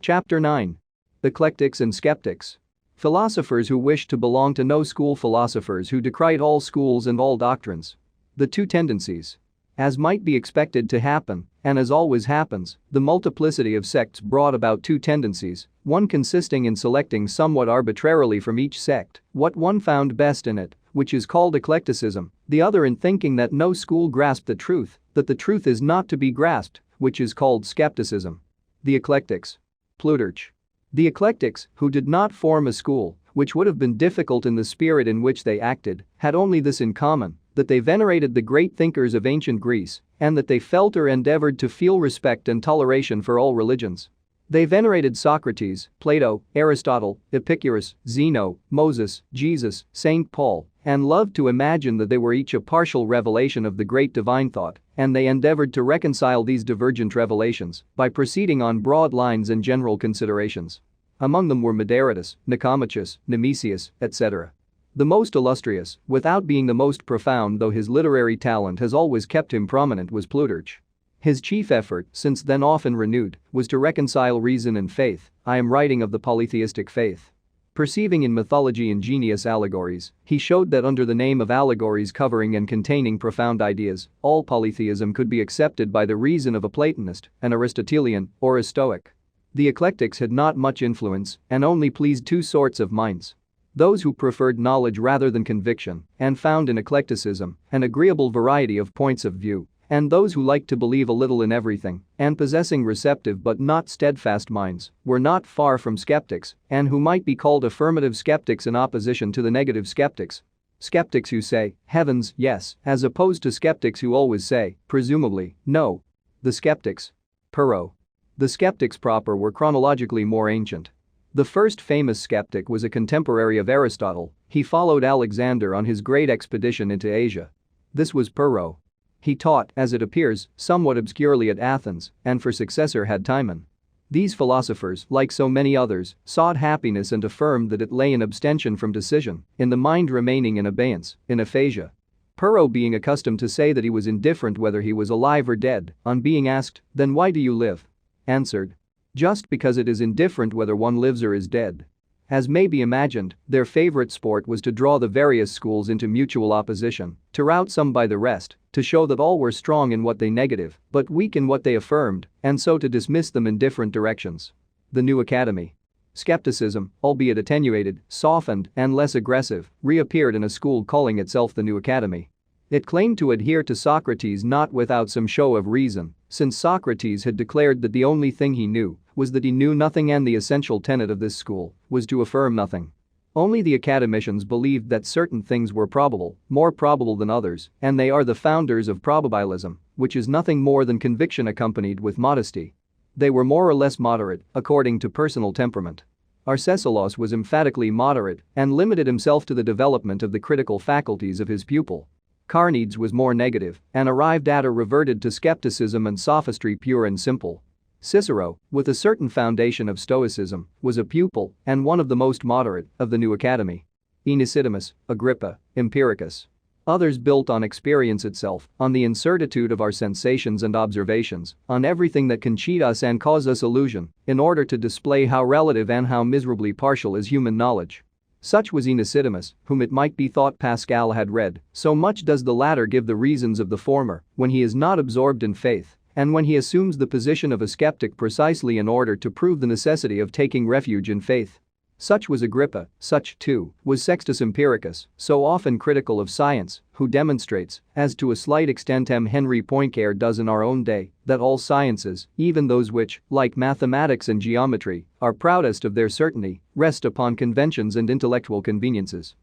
Chapter 9. Eclectics and Sceptics. Philosophers who wished to belong to no school, philosophers who decried all schools and all doctrines. The two tendencies. As might be expected to happen, and as always happens, the multiplicity of sects brought about two tendencies, one consisting in selecting somewhat arbitrarily from each sect what one found best in it, which is called eclecticism, the other in thinking that no school grasped the truth, that the truth is not to be grasped, which is called skepticism. The Eclectics. PLUTARCH. The Eclectics, who did not form a school, which would have been difficult in the spirit in which they acted, had only this in common, that they venerated the great thinkers of ancient Greece, and that they felt or endeavored to feel respect and toleration for all religions. They venerated Socrates, Plato, Aristotle, Epicurus, Zeno, Moses, Jesus, St. Paul, and loved to imagine that they were each a partial revelation of the great divine thought, and they endeavored to reconcile these divergent revelations by proceeding on broad lines and general considerations. Among them were Mederitus, Nicomachus, Nemesius, etc. The most illustrious, without being the most profound though his literary talent has always kept him prominent, was Plutarch. His chief effort, since then often renewed, was to reconcile reason and faith. I am writing of the polytheistic faith. Perceiving in mythology ingenious allegories, he showed that under the name of allegories covering and containing profound ideas, all polytheism could be accepted by the reason of a Platonist, an Aristotelian, or a Stoic. The Eclectics had not much influence and only pleased two sorts of minds. Those who preferred knowledge rather than conviction and found in eclecticism an agreeable variety of points of view, and those who liked to believe a little in everything and possessing receptive but not steadfast minds were not far from skeptics and who might be called affirmative skeptics in opposition to the negative skeptics. Skeptics who say, heavens, yes, as opposed to skeptics who always say, presumably, no. The skeptics. PYRRHO. The skeptics proper were chronologically more ancient. The first famous skeptic was a contemporary of Aristotle. He followed Alexander on his great expedition into Asia. This was PYRRHO. He taught, as it appears, somewhat obscurely at Athens, and for successor had Timon. These philosophers, like so many others, sought happiness and affirmed that it lay in abstention from decision, in the mind remaining in abeyance, in aphasia. PYRRHO, being accustomed to say that he was indifferent whether he was alive or dead, on being asked, "Then why do you live?" answered, "Just because it is indifferent whether one lives or is dead." As may be imagined, their favorite sport was to draw the various schools into mutual opposition, to rout some by the rest, to show that all were strong in what they negative, but weak in what they affirmed, and so to dismiss them in different directions. The new academy. Skepticism, albeit attenuated, softened, and less aggressive, reappeared in a school calling itself the New Academy. It claimed to adhere to Socrates not without some show of reason, since Socrates had declared that the only thing he knew was that he knew nothing, and the essential tenet of this school was to affirm nothing. Only the academicians believed that certain things were probable, more probable than others, and they are the founders of probabilism, which is nothing more than conviction accompanied with modesty. They were more or less moderate, according to personal temperament. Arcesilaus was emphatically moderate and limited himself to the development of the critical faculties of his pupil. Carneades was more negative and arrived at or reverted to skepticism and sophistry pure and simple. Cicero, with a certain foundation of Stoicism, was a pupil and one of the most moderate of the New Academy. AENESIDEMUS, Agrippa, EMPIRICUS. Others built on experience itself, on the incertitude of our sensations and observations, on everything that can cheat us and cause us illusion, in order to display how relative and how miserably partial is human knowledge. Such was AENESIDEMUS, whom it might be thought Pascal had read, so much does the latter give the reasons of the former when he is not absorbed in faith, and when he assumes the position of a skeptic precisely in order to prove the necessity of taking refuge in faith. Such was Agrippa, such, too, was Sextus Empiricus, so often critical of science, who demonstrates, as to a slight extent M. Henry Poincaré does in our own day, that all sciences, even those which, like mathematics and geometry, are proudest of their certainty, rest upon conventions and intellectual conveniences.